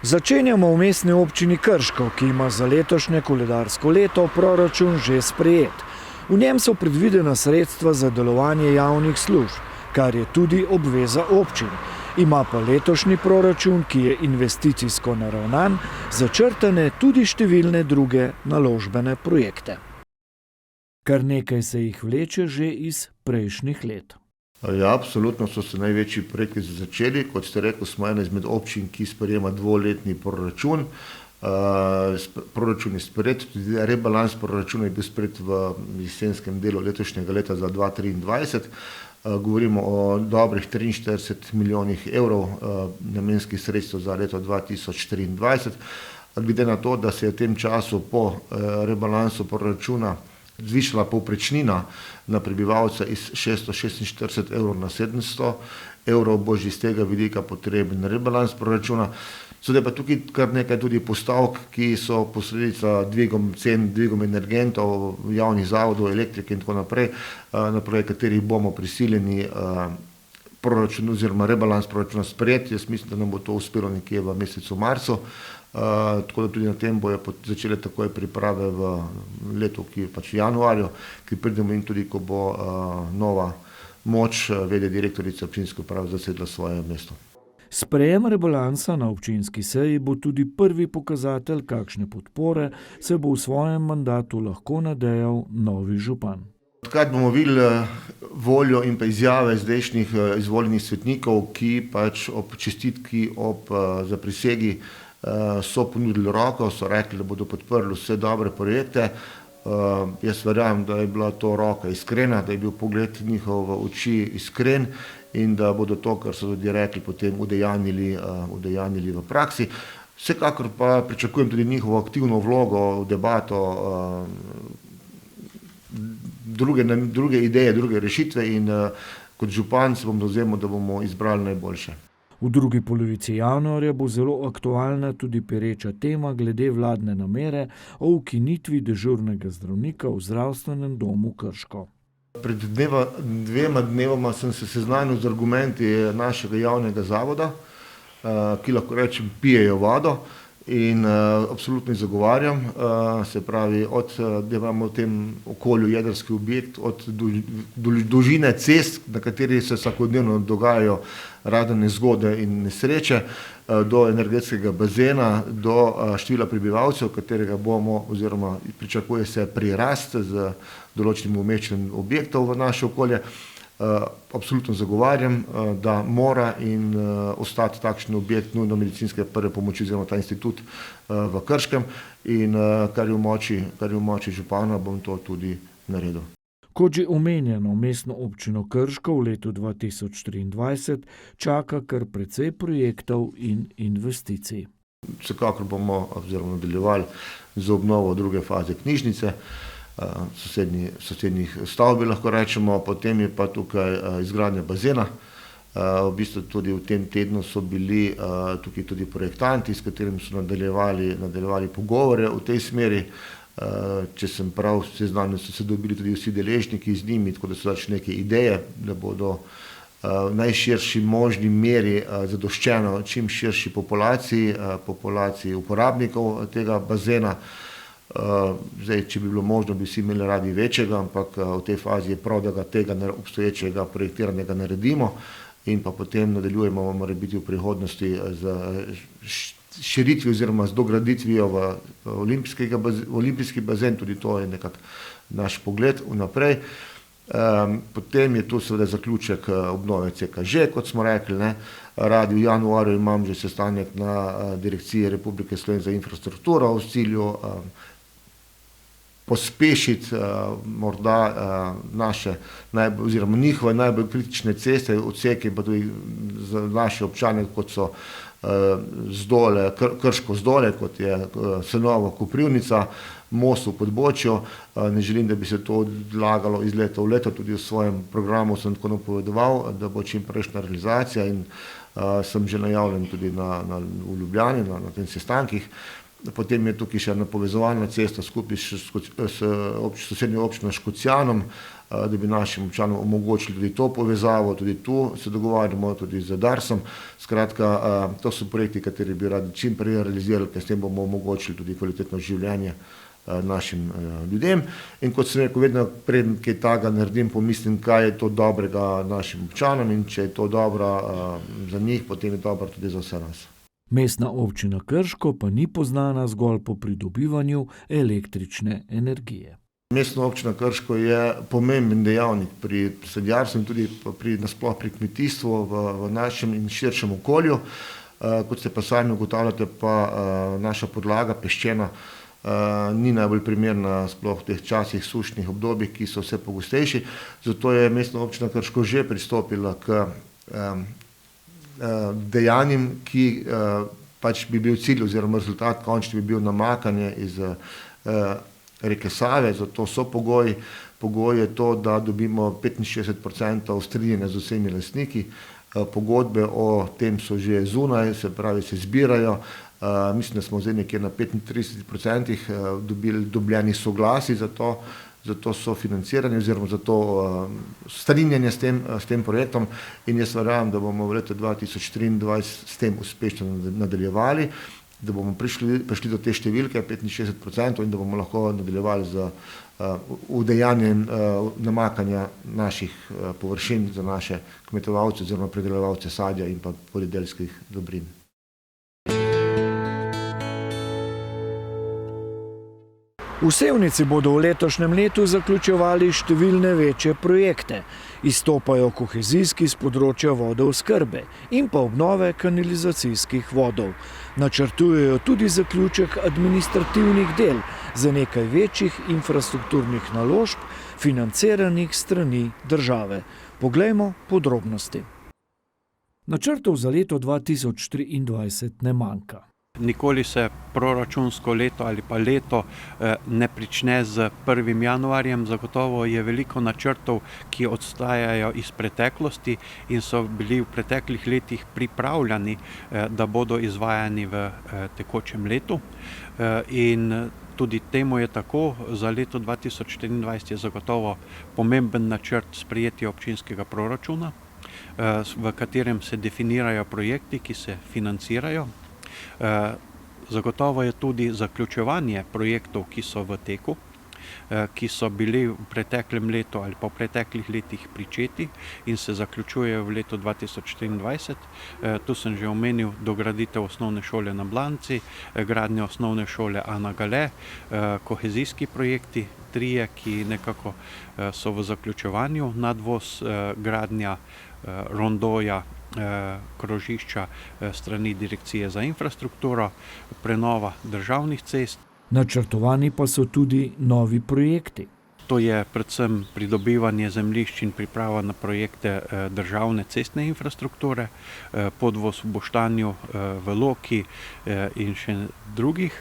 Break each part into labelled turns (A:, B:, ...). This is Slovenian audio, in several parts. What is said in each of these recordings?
A: Začenjamo v mestni občini Krško, ki ima za letošnje koledarsko leto proračun že sprejet. V njem so predvidena sredstva za delovanje javnih služb, kar je tudi obveza občin. Ima pa letošnji proračun, ki je investicijsko naravnan, začrtane tudi številne druge naložbene projekte. Kar nekaj se jih vleče že iz prejšnjih let.
B: Ja, absolutno so se največji projekti začeli. Kot ste rekli, smo ena izmed občin, ki sprejema dvoletni proračun. Proračun je sprejet, tudi rebalans proračuna je bil sprejet v jesenskem delu letošnjega leta za 2023. Govorimo o dobrih 43 milijonih evrov namenskih sredstev za leto 2024. Glede na to, da se je v tem času po rebalansu proračuna zvišala povprečnina na prebivalca iz 646 evrov na 700 evrov, bo že iz tega vidika potreben rebalans proračuna. Sedaj pa tukaj kar nekaj tudi postavk, ki so posledica dvigom cen, dvigom energentov, javnih zavodov, elektrike in tako naprej, na podlagi katerih bomo prisiljeni proračun oziroma rebalans proračuna sprejeti. Jaz mislim, da nam bo to uspelo nekje v mesecu marcu. Tako da tudi na tem bojo začele takoj priprave v letu, ki je pač v januarju, ki pridemo in tudi, ko bo nova moč v.d. direktorica občinske uprave zasedla svoje mesto.
A: Sprejem rebalansa na občinski seji bo tudi prvi pokazatelj, kakšne podpore se bo v svojem mandatu lahko nadejal novi župan.
B: Odkrat bomo videli voljo in pa izjave zdajšnjih izvoljenih svetnikov, ki pač ob čestitki, ob zaprisegi so ponudili roko, so rekli, da bodo podprli vse dobre projekte. Jaz verjamem, da je bila to roka iskrena, da je bil pogled njihov v oči iskren in da bodo to, kar so tudi rekli, potem udejanjili v praksi. Vsekakor pa pričakujem tudi njihovo aktivno vlogo v debato, druge ideje, druge rešitve in kot župan se bom dovzemal, da bomo izbrali najboljše.
A: V drugi polovici januarja bo zelo aktualna tudi pereča tema glede vladne namere o ukinitvi dežurnega zdravnika v zdravstvenem domu Krško.
B: Pred dvema dnevoma sem se seznanil z argumenti našega javnega zavoda, ki lahko rečem pijejo vodo in absolutno jih zagovarjam. Se pravi, da imamo v tem okolju jedrski objekt, od dolžine cest, na kateri se vsakodnevno dogajajo razne nezgode in nesreče, do energetskega bazena, do števila prebivalcev, katerega bomo oziroma pričakuje se prirast z določenim umeščanjem objektov v naše okolje. Absolutno zagovarjam, da mora in ostati takšen objekt nujno medicinske prve pomoči oziroma ta institut v Krškem in kar je v moči župana, bom to tudi naredil.
A: Kot že omenjeno, mestno občino Krško v letu 2023 čaka kar precej projektov in investicij.
B: Vsekakor bomo nadaljevali z obnovo druge faze knjižnice, sosednjih stavb, lahko rečemo, potem je pa tukaj izgradnja bazena. V bistvu tudi v tem tednu so bili tukaj tudi projektanti, s katerimi so nadaljevali pogovore v tej smeri. Če sem prav seznanjen, so se dobili tudi vsi deležniki z njimi, tako da so dač neke ideje, da bodo v najširši možni meri zadoščeno čim širši populaciji uporabnikov tega bazena. Zdaj, če bi bilo možno, bi vsi imeli radi večjega, ampak v tej fazi je prav, da tega obstoječega projektiranega naredimo in pa potem nadaljujemo morebiti v prihodnosti z širitvijo oziroma z dograditvijo v olimpijski bazen, tudi to je nekako naš pogled vnaprej. Potem je tu seveda zaključek obnove CKŽ, kot smo rekli, radi v januarju imam že sestanek na Direkciji Republike Slovenije za infrastrukturo v cilju pospešiti morda naše oziroma njihove najbolj kritične ceste, odseke pa tudi za naše občane, kot so Krško zdole, kot je Senovo Koprivnica, most v Podbočju. Ne želim, da bi se to odlagalo iz leta v leto, tudi v svojem programu sem tako napovedoval, da bo čim prejšnja realizacija in sem že najavljen tudi v Ljubljani na tem sestankih. Potem je tukaj še ena povezovalna cesta skupaj s sosednjo občino Škocjanom, da bi našim občanom omogočili tudi to povezavo, tudi tu se dogovarjamo, tudi z Darsom. Skratka, to so projekti, kateri bi radi čim prej realizirali, ker s tem bomo omogočili tudi kvalitetno življenje našim ljudem. In kot sem rekel, vedno preden kaj takega naredim, pomislim, kaj je to dobrega našim občanom, in če je to dobro za njih, potem je dobro tudi za vse nas.
A: Mestna občina Krško pa ni poznana zgolj po pridobivanju električne energije.
B: Mestna občina Krško je pomemben dejavnik pri sadjarstvu in tudi nasploh pri kmetijstvu v našem in širšem okolju. Kot ste pa sami ugotavljate, pa naša podlaga peščena ni najbolj primerna sploh v teh časih sušnih obdobij, ki so vse pogostejši. Zato je Mestna občina Krško že pristopila k dejanjem, ki pač bi bil cilj oziroma rezultat končni bi bil namakanje iz reke Save. Zato so pogoji. Pogoj je to, da dobimo 65% strinjanja z vsemi lastniki. Pogodbe o tem so že zunaj, se pravi, se zbirajo. Mislim, da smo zdaj nekje na 35% dobljenih soglasij za to sofinanciranje oziroma za to strinjanje s tem projektom, in jaz verjamem, da bomo v letu 2023 s tem uspešno nadaljevali, da bomo prišli do te številke 65% in da bomo lahko nadaljevali z udejanjem namakanja naših površin za naše kmetovalce oziroma pridelovalce sadja in pa poljedelskih dobrin.
A: V Sevnici bodo v letošnjem letu zaključevali številne večje projekte. Izstopajo kohezijski s področja vodooskrbe in pa obnove kanalizacijskih vodov. Načrtujejo tudi zaključek administrativnih del za nekaj večjih infrastrukturnih naložb, financiranih strani države. Poglejmo podrobnosti. Načrtov za leto 2023 ne manjka.
C: Nikoli se proračunsko leto ali pa leto ne prične z 1. januarjem. Zagotovo je veliko načrtov, ki odstajajo iz preteklosti in so bili v preteklih letih pripravljeni, da bodo izvajani v tekočem letu. In tudi temu je tako. Za leto 2024 je zagotovo pomemben načrt sprejetje občinskega proračuna, v katerem se definirajo projekti, ki se financirajo. Zagotovo je tudi zaključevanje projektov, ki so v teku, ki so bili v preteklem letu ali pa v preteklih letih pričeti in se zaključujejo v letu 2024. Tu sem že omenil dograditev osnovne šole na Blanci, gradnjo osnovne šole Ana Gale, kohezijski projekti, 3, ki nekako so v zaključevanju, nadvoz, gradnja rondoja, krožišča strani Direkcije za infrastrukturo, prenova državnih cest.
A: Načrtovani pa so tudi novi projekti.
C: To je predvsem pridobivanje zemljišč in priprava na projekte državne cestne infrastrukture, podvoz v Boštanju, v Loki in še drugih.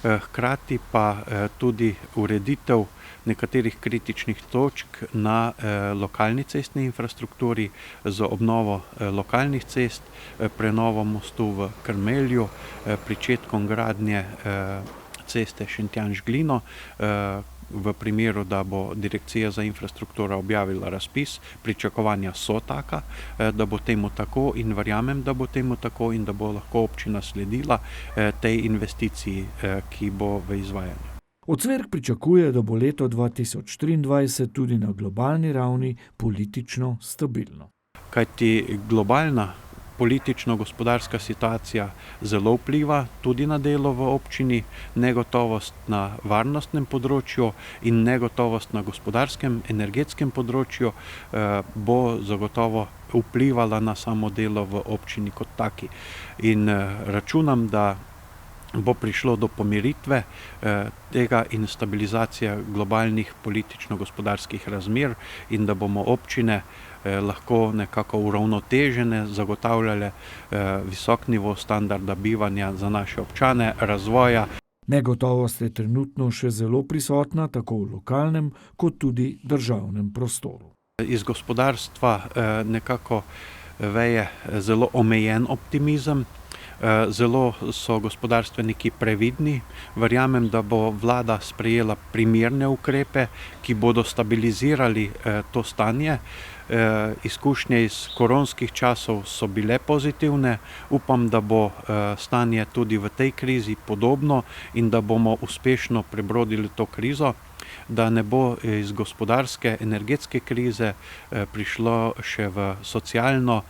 C: Hkrati pa tudi ureditev nekaterih kritičnih točk na lokalni cestni infrastrukturi z obnovo lokalnih cest, prenovo mostu v Krmelju, pričetkom gradnje ceste Šentjanž-Glino, v primeru, da bo Direkcija za infrastrukturo objavila razpis. Pričakovanja so taka, da bo temu tako, in verjamem, da bo temu tako in da bo lahko občina sledila tej investiciji, ki bo v izvajanju.
A: Ocvirk pričakuje, da bo leto 2023 tudi na globalni ravni politično stabilno.
C: Kajti globalna politično-gospodarska situacija zelo vpliva tudi na delo v občini, negotovost na varnostnem področju in negotovost na gospodarskem, energetskem področju bo zagotovo vplivala na samo delo v občini kot taki. In računam, da bo prišlo do pomiritve tega in stabilizacija globalnih politično-gospodarskih razmer in da bomo občine lahko nekako uravnotežene zagotavljale visok nivo standarda bivanja za naše občane, razvoja.
A: Negotovost je trenutno še zelo prisotna tako v lokalnem kot tudi državnem prostoru.
C: Iz gospodarstva nekako veje zelo omejen optimizem. Zelo so gospodarstveniki previdni. Verjamem, da bo vlada sprejela primerne ukrepe, ki bodo stabilizirali to stanje. Izkušnje iz koronskih časov so bile pozitivne. Upam, da bo stanje tudi v tej krizi podobno in da bomo uspešno prebrodili to krizo, da ne bo iz gospodarske, energetske krize prišlo še v socialno,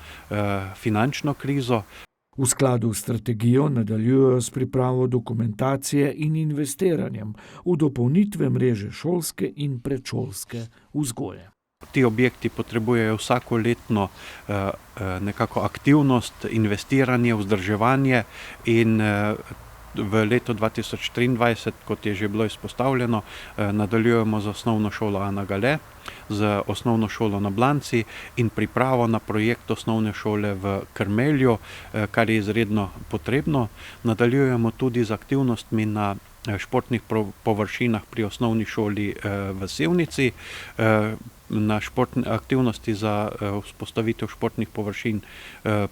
C: finančno krizo.
A: V skladu s strategijo nadaljujejo s pripravo dokumentacije in investiranjem v dopolnitve mreže šolske in predšolske vzgoje.
C: Ti objekti potrebujejo vsakoletno nekako aktivnost, investiranje, vzdrževanje in v letu 2023, kot je že bilo izpostavljeno, nadaljujemo z osnovno šolo Ana Gale, z osnovno šolo na Blanci in pripravo na projekt osnovne šole v Krmelju, kar je izredno potrebno. Nadaljujemo tudi z aktivnostmi na športnih površinah pri osnovni šoli v Sevnici, na športne aktivnosti za vzpostavitev športnih površin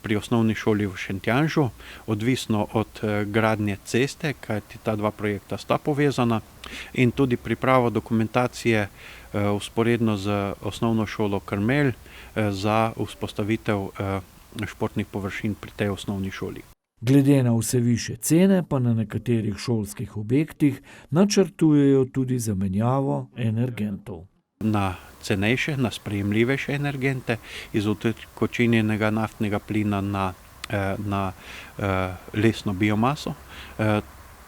C: pri osnovni šoli v Šentjanžu, odvisno od gradnje ceste, kajti ta dva projekta sta povezana, in tudi pripravo dokumentacije vzporedno z osnovno šolo Krmelj za vzpostavitev športnih površin pri tej osnovni šoli.
A: Glede na vse višje cene pa na nekaterih šolskih objektih načrtujejo tudi zamenjavo energentov.
C: Na cenejše, na sprejemljivejše energente, iz utekočinjenega naftnega plina na lesno biomaso.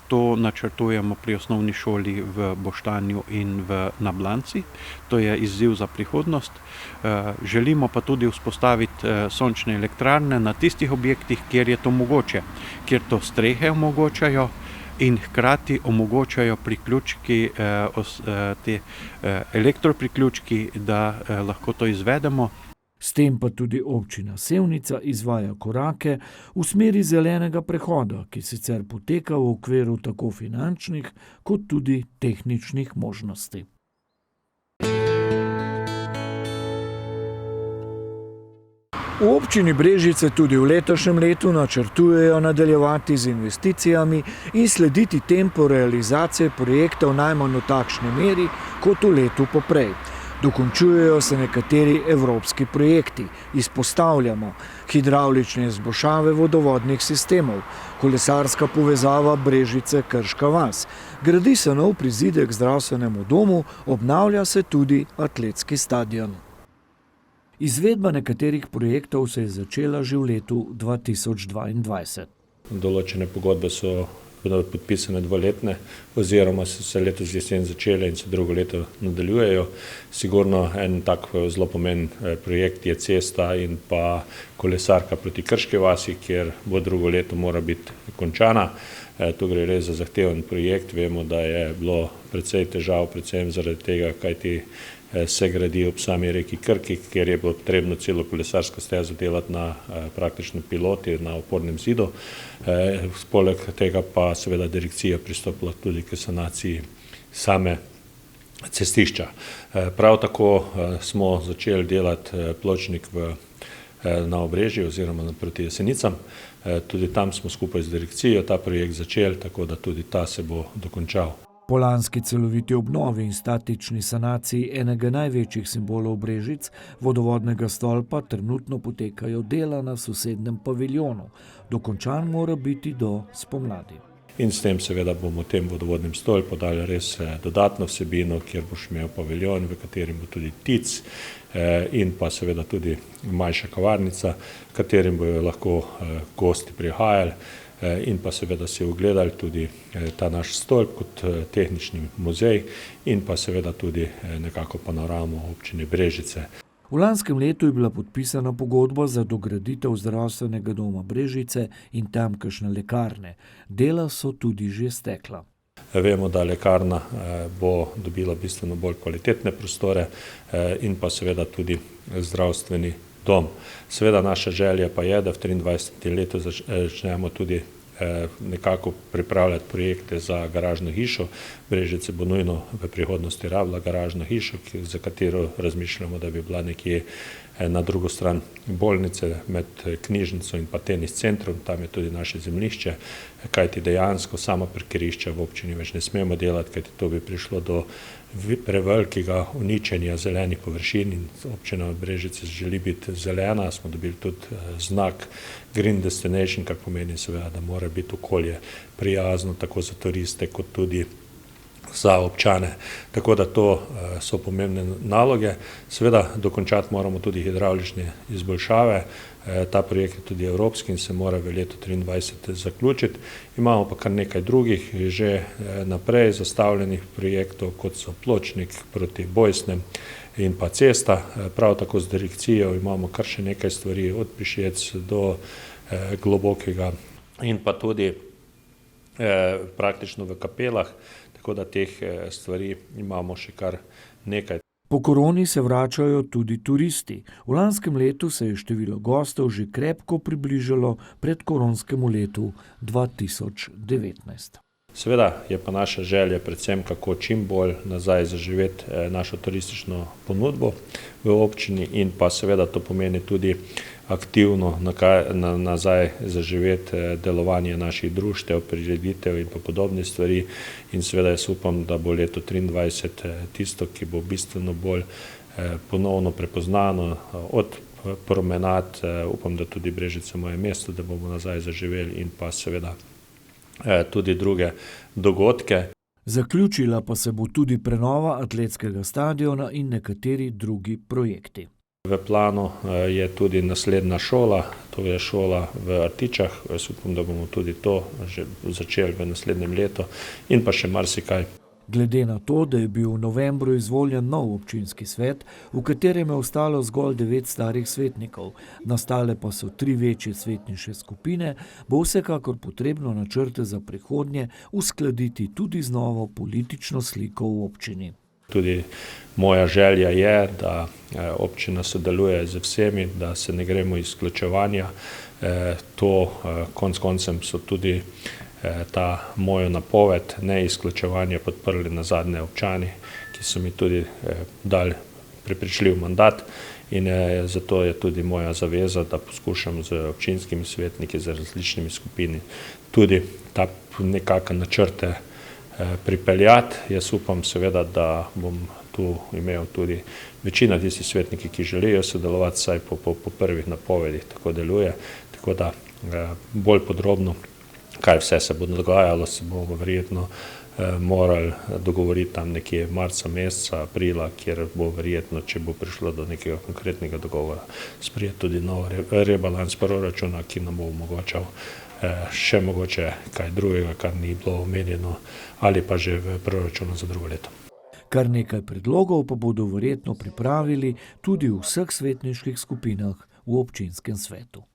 C: To načrtujemo pri osnovni šoli v Boštanju in na Blanci. To je izziv za prihodnost. Želimo pa tudi vzpostaviti sončne elektrarne na tistih objektih, kjer je to mogoče, kjer to strehe omogočajo in hkrati omogočajo priključki, te elektropriključki, da lahko to izvedemo.
A: S tem pa tudi občina Sevnica izvaja korake v smeri zelenega prehoda, ki sicer poteka v okviru tako finančnih kot tudi tehničnih možnosti. V občini Brežice tudi v letošnjem letu načrtujejo nadaljevati z investicijami in slediti tempu realizacije projektov najmanj v takšni meri kot v letu poprej. Dokončujejo se nekateri evropski projekti, izpostavljamo hidravlične izboljšave vodovodnih sistemov, kolesarska povezava Brežice-Krška vas, gradi se nov prizidek zdravstvenemu domu, obnavlja se tudi atletski stadion. Izvedba nekaterih projektov se je začela že v letu 2022.
D: Določene pogodbe so podpisane dvoletne, oziroma so se letos jesen začele in se drugo leto nadaljujejo. Sigurno en tak zelo pomemben projekt je cesta in pa kolesarka proti Krški vasi, kjer bo drugo leto mora biti končana. Tu gre res za zahteven projekt. Vemo, da je bilo precej težav, predvsem zaradi tega, kajti se gradi ob sami reki Krki, kjer je bilo potrebno celo kolesarsko stezo delati na praktično piloti, na opornem zidu. Poleg tega pa seveda direkcija pristopila tudi k sanaciji same cestišča. Prav tako smo začeli delati pločnik na Obrežju oziroma proti Jesenicam. Tudi tam smo skupaj z direkcijo ta projekt začeli, tako da tudi ta se bo dokončal.
A: Po lanski celoviti obnovi in statični sanaciji enega največjih simbolov Brežic, vodovodnega stolpa, trenutno potekajo dela na sosednjem paviljonu. Dokončan mora biti do spomladi.
D: In s tem seveda bomo tem vodovodnim stolpu dali res dodatno vsebino, kjer boš imel paviljon, v katerem bo tudi tic in pa seveda tudi manjša kavarnica, v katerem bojo lahko gosti prihajali in pa seveda si ogledali tudi ta naš stolp kot tehnični muzej in pa seveda tudi nekako panoramo občine Brežice.
A: V lanskem letu je bila podpisana pogodba za dograditev zdravstvenega doma Brežice in tamkajšnje lekarne. Dela so tudi že stekla.
D: Vemo, da lekarna bo dobila bistveno bolj kvalitetne prostore in pa seveda tudi zdravstveni dom. Seveda naša želja pa je, da v 23. letu začnemo tudi nekako pripravljati projekte za garažno hišo. Brežice bo nujno v prihodnosti rabila garažno hišo, za katero razmišljamo, da bi bila nekje na drugo stran bolnice med knjižnico in pa tenis centrom, tam je tudi naše zemljišče, kajti dejansko samo parkirišča v občini več ne smemo delati, kajti to bi prišlo do prevelikega uničenja zelenih površin in občina Brežice želi biti zelena. Smo dobili tudi znak Green Destination, kar pomeni seveda, da mora biti okolje prijazno tako za turiste kot tudi za občane. Tako da to so pomembne naloge. Seveda dokončati moramo tudi hidravlične izboljšave. Ta projekt je tudi evropski in se mora v letu 2023 zaključiti. Imamo pa kar nekaj drugih že naprej zastavljenih projektov, kot so pločnik proti Bojsnem in pa cesta. Prav tako z direkcijo imamo kar še nekaj stvari, od Pišec do Globokega in pa tudi praktično v Kapelah. Tako da teh stvari imamo še kar nekaj.
A: Po koroni se vračajo tudi turisti. V lanskem letu se je število gostov že krepko približalo predkoronskemu letu 2019.
D: Seveda je pa naša želja predvsem, kako čim bolj nazaj zaživeti našo turistično ponudbo v občini in pa seveda to pomeni tudi aktivno nazaj zaživeti delovanje naših društev, prireditev in pa podobne stvari. In seveda jaz upam, da bo leto 2023 tisto, ki bo bistveno bolj ponovno prepoznano od promenad, upam, da tudi Brežice moje mesto, da bomo nazaj zaživeli in pa seveda tudi druge dogodke.
A: Zaključila pa se bo tudi prenova atletskega stadiona in nekateri drugi projekti.
D: V planu je tudi naslednja šola, to je šola v Artičah. Jaz upam, da bomo tudi to že začeli v naslednjem letu in pa še marsikaj.
A: Glede na to, da je bil v novembru izvoljen nov občinski svet, v katerem je ostalo zgolj 9 starih svetnikov, nastale pa so 3 večje svetniške skupine, bo vsekakor potrebno načrte za prihodnje uskladiti tudi z novo politično sliko v občini.
D: Tudi moja želja je, da občina sodeluje z vsemi, da se ne gremo izključevanja. To konec koncem so tudi ta mojo napoved neizključevanja podprli nazadnje občani, ki so mi tudi dali prepričljiv mandat in zato je tudi moja zaveza, da poskušam z občinskimi svetniki, z različnimi skupini tudi ta nekakve načrte pripeljati. Jaz upam seveda, da bom tu imel tudi večina tistih svetniki, ki želijo sodelovati, saj po prvih napovedih tako deluje. Tako da bolj podrobno, kaj vse se bo dogajalo, se bomo verjetno morali dogovoriti tam nekje marca, meseca, aprila, kjer bo verjetno, če bo prišlo do nekega konkretnega dogovora, sprejeti tudi nov rebalans proračuna, ki nam bo omogočal še mogoče kaj drugega, kar ni bilo omenjeno ali pa že v proračunu za drugo leto.
A: Kar nekaj predlogov pa bodo verjetno pripravili tudi v vseh svetniških skupinah v občinskem svetu.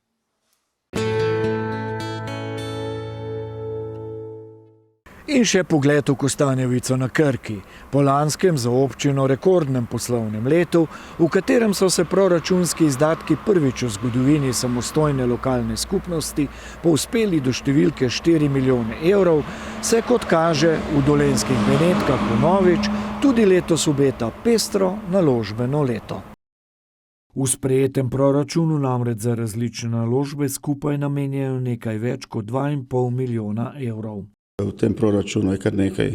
A: In še pogled v Kostanjevico na Krki. Po lanskem za občino rekordnem poslovnem letu, v katerem so se proračunski izdatki prvič v zgodovini samostojne lokalne skupnosti povzpeli do številke 4 milijone evrov, se kot kaže v dolenjskih Benetkah vnovič tudi letos obeta pestro naložbeno leto. V sprejetem proračunu namreč za različne naložbe skupaj namenjajo nekaj več kot 2,5 milijona evrov.
E: V tem proračunu je kar nekaj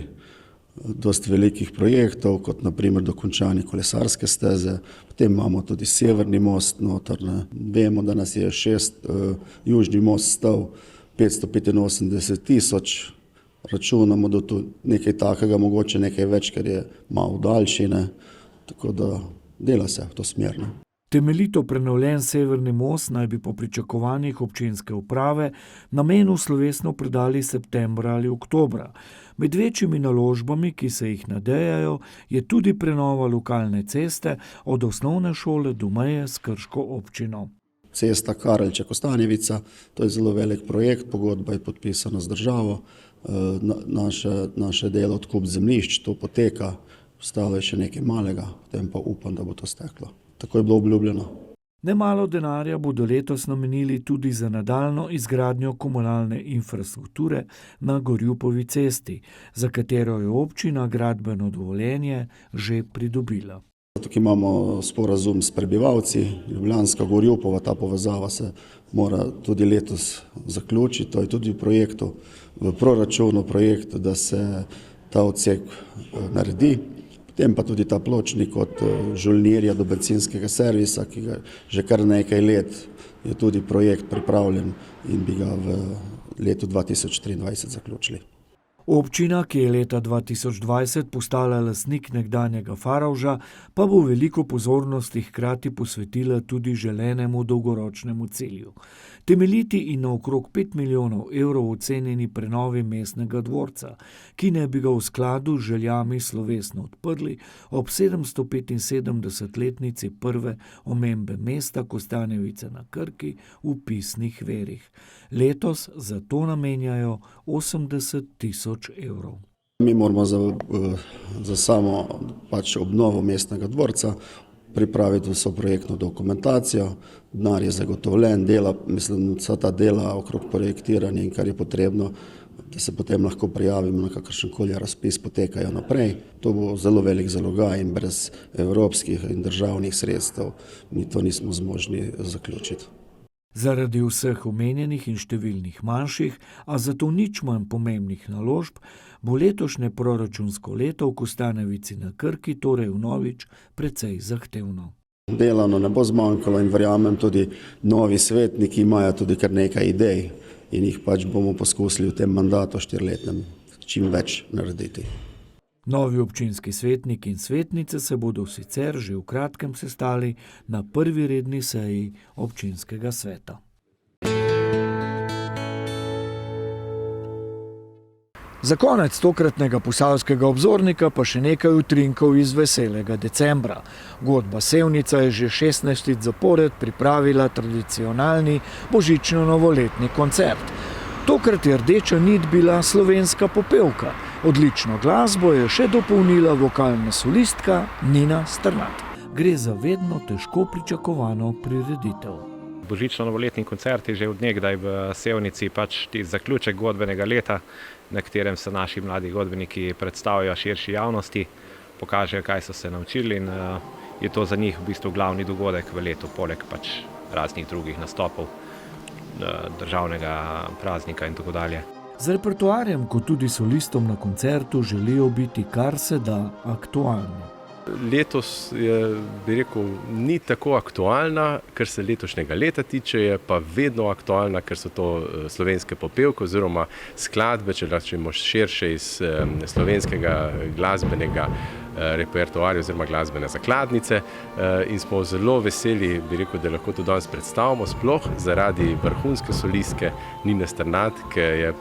E: dosti velikih projektov, kot naprimer dokončanje kolesarske steze, potem imamo tudi severni most noter. Vemo, da nas je južni most stal 585 tisoč, računamo, da tu nekaj takega, mogoče nekaj več, ker je malo daljši, tako da dela se v to smer.
A: Temeljito prenovljen severni most naj bi po pričakovanjih občinske uprave namenu slovesno predali septembra ali oktobra. Med večjimi naložbami, ki se jih nadejajo, je tudi prenova lokalne ceste od osnovne šole do meje s Krško občino.
E: Cesta Karelče-Kostanjevica, to je zelo velik projekt, pogodba je podpisana z državo, naše delo odkup zemljišč, to poteka, ostalo je še nekaj malega, potem pa upam, da bo to steklo. Tako je bilo obljubljeno.
A: Nemalo denarja bodo letos namenili tudi za nadaljnjo izgradnjo komunalne infrastrukture na Gorjupovi cesti, za katero je občina gradbeno dovoljenje že pridobila.
E: Tukaj imamo sporazum s prebivalci, Ljubljanska Gorjupova, ta povezava se mora tudi letos zaključiti, to je tudi v proračunu projektu, da se ta odsek naredi. Potem pa tudi ta pločnik od Žolnirja do bencinskega servisa, ki ga že kar nekaj let je tudi projekt pripravljen in bi ga v letu 2023 zaključili.
A: Občina, ki je leta 2020 postala lastnik nekdanjega Farovža, pa bo veliko pozornosti hkrati posvetila tudi želenemu dolgoročnemu cilju. Temeljiti in na okrog 5 milijonov evrov ocenjeni prenovi mestnega dvorca, ki ne bi ga v skladu z željami slovesno odprli ob 775-letnici prve omembe mesta Kostanjevice na Krki v pisnih verih. Letos za to namenjajo 80 000 evrov.
E: Mi moramo za samo obnovo mestnega dvorca pripraviti vso projektno dokumentacijo, denar je zagotovljen, vsa ta dela okrog projektiranja in kar je potrebno, da se potem lahko prijavimo na kakršenkoli razpis, potekajo naprej. To bo zelo velik zalogaj in brez evropskih in državnih sredstev mi to nismo zmožni zaključiti.
A: Zaradi vseh omenjenih in številnih manjših, a zato nič manj pomembnih naložb, bo letošnje proračunsko leto v Kostanjevici na Krki torej vnovič precej zahtevno.
E: Delano ne bo zmanjkalo in verjamem tudi novi svetniki imajo tudi kar nekaj idej in jih bomo poskusili v tem mandatu 4-letnem čim več narediti.
A: Novi občinski svetniki in svetnice se bodo sicer že v kratkem sestali na prvi redni seji občinskega sveta. Za konec tokratnega posavskega obzornika pa še nekaj utrinkov iz veselega decembra. Godba Sevnica je že 16 zapored pripravila tradicionalni božično-novoletni koncert. Tokrat je rdeča nit bila slovenska popevka. Odlično glasbo je še dopolnila vokalna solistka Nina Strnad. Gre za vedno težko pričakovano prireditev.
F: Božično-novoletni koncert je že od nekdaj v Sevnici zaključek godbenega leta, na katerem se naši mladi godbeniki predstavijo širši javnosti, pokažejo, kaj so se naučili in je to za njih v bistvu glavni dogodek v letu, poleg raznih drugih nastopov, državnega praznika in tako dalje.
A: Z repertoarjem, kot tudi solistom na koncertu, želijo biti kar se da aktualni.
G: Letos je, bi rekel, ni tako aktualna, kar se letošnjega leta tiče, je pa vedno aktualna, ker so to slovenske popevke oziroma skladbe, če rečemo širše iz slovenskega glasbenega repertoarja oziroma glasbene zakladnice in smo zelo veseli, bi rekel, da lahko to danes predstavimo, sploh zaradi vrhunske solistke Nine Strnad, ki je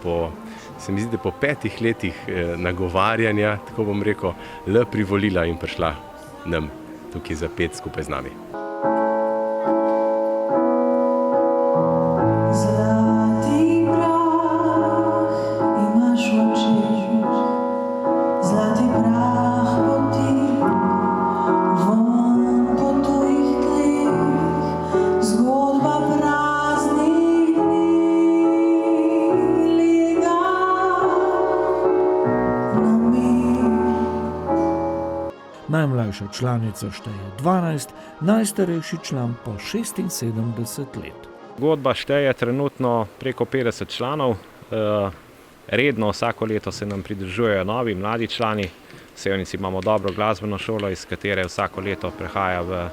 G: se mi zdi, da po 5 letih nagovarjanja, tako bom rekel, le privolila in prišla nam tukaj zapeti skupaj z nami.
A: Najmlajša članica šteje 12, najstarejši član pa 76 let.
F: Godba šteje trenutno preko 50 članov. Redno vsako leto se nam pridružujejo novi, mladi člani. V Sevnici imamo dobro glasbeno šolo, iz katere vsako leto prehaja v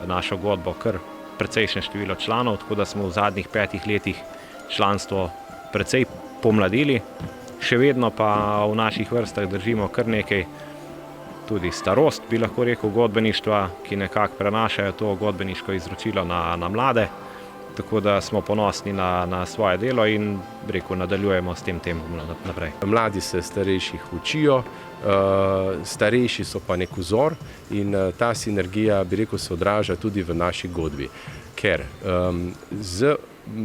F: našo godbo kar precejšnje število članov, tako da smo v zadnjih 5 letih članstvo precej pomladili. Še vedno pa v naših vrstah držimo kar nekaj tudi starost, bi lahko rekel, godbeništva, ki nekako prenašajo to godbeniško izročilo na mlade. Tako da smo ponosni na svoje delo in rekel, nadaljujemo s tem tempom naprej.
G: Mladi se starejših učijo, starejši so pa nek vzor in ta sinergija, bi rekel, se odraža tudi v naši godbi. Ker z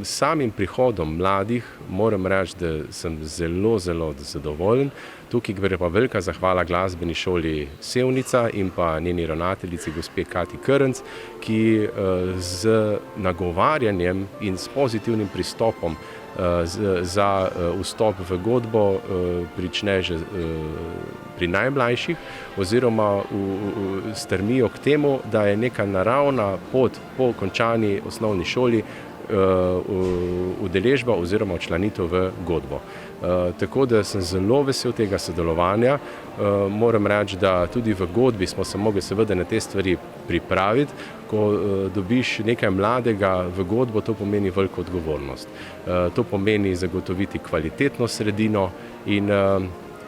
G: samim prihodom mladih moram reči, da sem zelo, zelo zadovoljen. Tukaj gre pa velika zahvala glasbeni šoli Sevnica in pa njeni ravnateljici gospe Kati Krnc, ki z nagovarjanjem in s pozitivnim pristopom za vstop v godbo prične že pri najmlajših oziroma strmijo k temu, da je neka naravna pot po končani osnovni šoli udeležba oziroma včlanitev v godbo. Tako da sem zelo vesel tega sodelovanja. Moram reči, da tudi v godbi smo se mogli seveda na te stvari pripraviti. Ko dobiš nekaj mladega v godbo, to pomeni veliko odgovornost. To pomeni zagotoviti kvalitetno sredino in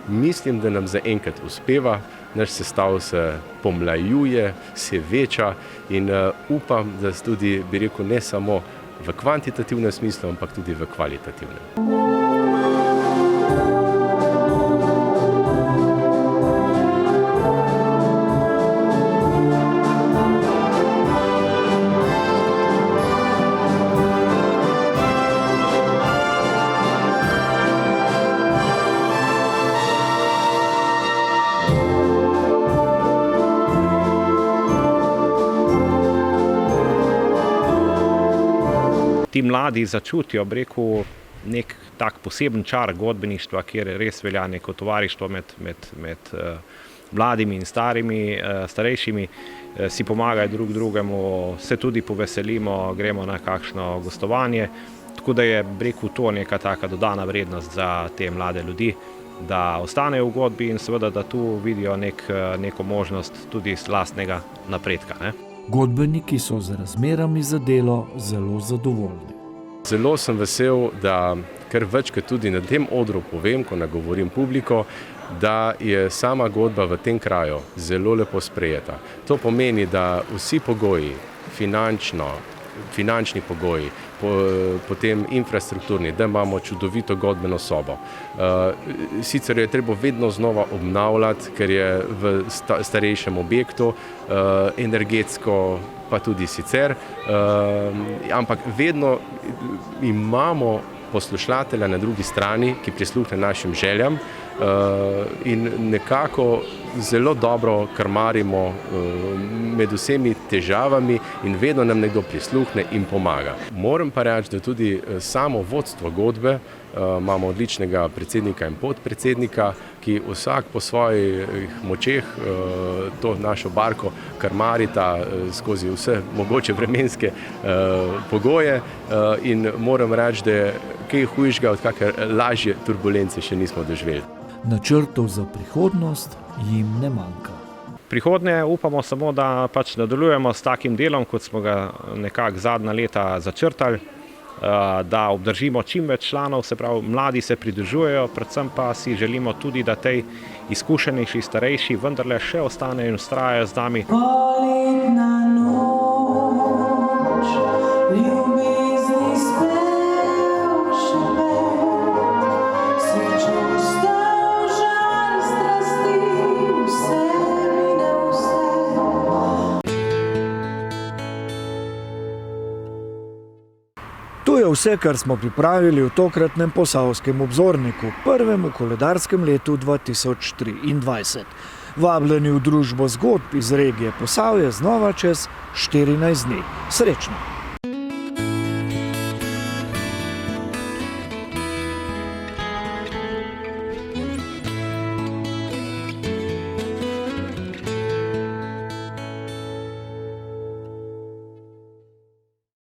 G: mislim, da nam zaenkrat uspeva. Naš sestav se pomlajuje, se veča in upam, da tudi, bi rekel, ne samo v kvantitativnem smislu, ampak tudi v kvalitativnem.
F: Ti mladi začutijo, bi rekel, nek tak poseben čar godbeništva, kjer res velja neko tovarištvo med mladimi in starejšimi, si pomagajo drug drugemu, se tudi poveselimo, gremo na kakšno gostovanje. Tako da je, bi rekel, to neka taka dodana vrednost za te mlade ljudi, da ostanejo v godbi in seveda, da tu vidijo neko možnost tudi lastnega napredka, ne?
A: Godbeniki so z razmerami za delo zelo zadovoljni.
G: Zelo sem vesel, da kar večkrat tudi na tem odru povem, ko nagovorim publiko, da je sama godba v tem kraju zelo lepo sprejeta. To pomeni, da vsi pogoji, finančni pogoji, potem infrastrukturni, da imamo čudovito godbeno sobo. Sicer je treba vedno znova obnavljati, ker je v starejšem objektu, energetsko pa tudi sicer, ampak vedno imamo poslušatelja na drugi strani, ki prisluhne našim željam in nekako zelo dobro krmarimo med vsemi težavami in vedno nam nekdo prisluhne in pomaga. Moram pa reči, da tudi samo vodstvo godbe, imamo odličnega predsednika in podpredsednika, ki vsak po svojih močeh to našo barko krmarita skozi vse mogoče vremenske pogoje in moram reči, da kaj hujšega od kakšne lažje turbulence še nismo doživeli.
A: Načrtov za prihodnost jim ne manjka.
F: Prihodnje upamo samo, da pač nadaljujemo s takim delom, kot smo ga nekako zadnja leta začrtali, da obdržimo čim več članov, se pravi, mladi se pridružujejo, predvsem pa si želimo tudi, da tej izkušenejši, starejši vendarle še ostanejo in vztrajajo z nami.
H: Poletna noč, ljubezni spev šepet, srečno vstal žar strasti, vse mine vse.
A: To je vse, kar smo pripravili v tokratnem Posavskem obzorniku, prvem v koledarskem letu 2023. Vabljeni v družbo zgodb iz regije Posavje znova čez 14 dni. Srečno!